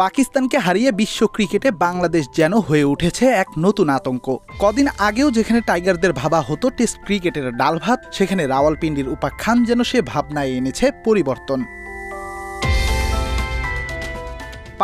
পাকিস্তানকে হারিয়ে বিশ্ব ক্রিকেটে বাংলাদেশ যেন হয়ে উঠেছে এক নতুন আতঙ্ক। কদিন আগেও যেখানে টাইগারদের ভাবা হতো টেস্ট ক্রিকেটের ডাল ভাত, সেখানে রাওয়ালপিন্ডির উপাখ্যান যেন সে ভাবনায় এনেছে পরিবর্তন।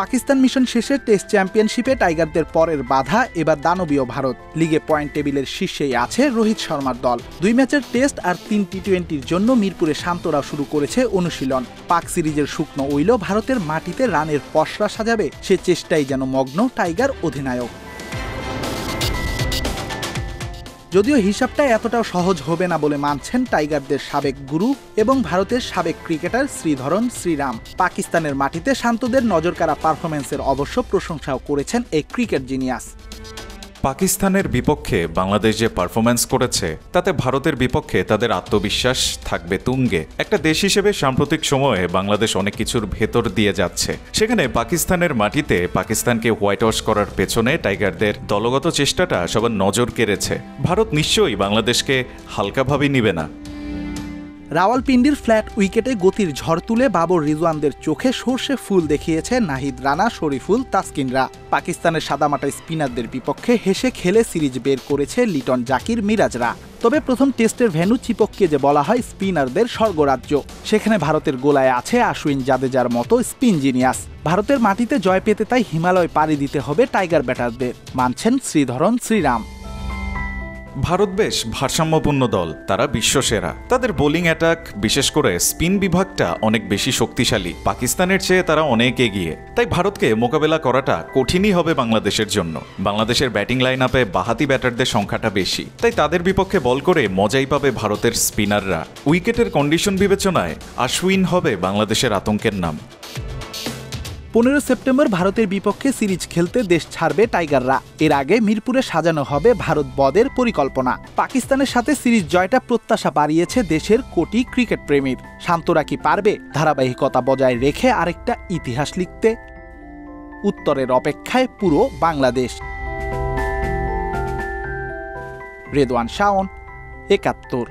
পাকিস্তান মিশন শেষে টেস্ট চ্যাম্পিয়নশিপে টাইগারদের পরের বাধা এবার দানবীয় ভারত। লিগে পয়েন্ট টেবিলের শীর্ষেই আছে রোহিত শর্মার দল। 2 ম্যাচের টেস্ট আর 3 টি-20-র জন্য মিরপুরে শান্তরা শুরু করেছে অনুশীলন। পাক সিরিজের শুকনো ওইল ভারতের মাটিতে রানের পসরা সাজাবে, সে চেষ্টাই যেন মগ্ন টাইগার অধিনায়ক। যদিও হিসাবটা এতটাও সহজ হবে না বলে মানছেন টাইগারদের সাবেক গুরু এবং ভারতের সাবেক ক্রিকেটার শ্রীধরন শ্রীরাম। পাকিস্তানের মাটিতে শান্তদের নজরকাড়া পারফরম্যান্সের অবশ্য প্রশংসাও করেছেন এই ক্রিকেট জিনিয়াস। পাকিস্তানের বিপক্ষে বাংলাদেশ যে পারফরম্যান্স করেছে তাতে ভারতের বিপক্ষে তাদের আত্মবিশ্বাস থাকবে তুঙ্গে। একটা দেশ হিসেবে সাম্প্রতিক সময়ে বাংলাদেশ অনেক কিছুর ভেতর দিয়ে যাচ্ছে, সেখানে পাকিস্তানের মাটিতে পাকিস্তানকে হোয়াইট ওয়াশ করার পেছনে টাইগারদের দলগত চেষ্টাটা সবার নজর কেড়েছে। ভারত নিশ্চয়ই বাংলাদেশকে হালকাভাবে নিবে না। রাওয়ালপিন্ডির ফ্ল্যাট উইকেটে গতির ঝড় তুলে বাবর রিজওয়ানদের চোখে সর্ষে ফুল দেখিয়েছে নাহিদ রানা, শরীফুল, তাসকিনরা। পাকিস্তানের সাদামাটা স্পিনারদের বিপক্ষে হেসে খেলে সিরিজ বের করেছে লিটন, জাকির, মিরাজরা। তবে প্রথম টেস্টের ভেন্যু চিপককে যে বলা হয় স্পিনারদের স্বর্গরাজ্য, সেখানে ভারতের গোলায় আছে আশ্বিন, জাদেজার মতো স্পিন জিনিয়াস। ভারতের মাটিতে জয় পেতে তাই হিমালয় পাড়ি দিতে হবে টাইগার ব্যাটারদের, মানছেন শ্রীধরন শ্রীরাম। ভারত বেশ ভারসাম্যপূর্ণ দল, তারা বিশ্বসেরা। তাদের বোলিং অ্যাটাক, বিশেষ করে স্পিন বিভাগটা অনেক বেশি শক্তিশালী। পাকিস্তানের চেয়ে তারা অনেক এগিয়ে, তাই ভারতকে মোকাবেলা করাটা কঠিনই হবে বাংলাদেশের জন্য। বাংলাদেশের ব্যাটিং লাইন আপে বাহাতি ব্যাটারদের সংখ্যাটা বেশি, তাই তাদের বিপক্ষে বল করে মজাই পাবে ভারতের স্পিনাররা। উইকেটের কন্ডিশন বিবেচনায় আশ্বিন হবে বাংলাদেশের আতঙ্কের নাম। 15 সেপ্টেম্বর ভারতের বিপক্ষে সিরিজ খেলতে দেশ ছাড়বে টাইগাররা। এর আগে মিরপুরে সাজানো হবে ভারত বদের পরিকল্পনা। পাকিস্তানের সাথে সিরিজ জয়টা প্রত্যাশা বাড়িয়েছে দেশের কোটি ক্রিকেট প্রেমীর। শান্তরা কি পারবে ধারাবাহিকতা বজায় রেখে আরেকটা ইতিহাস লিখতে? উত্তরের অপেক্ষায় পুরো বাংলাদেশ। রেদওয়ান শাওন, ৭১।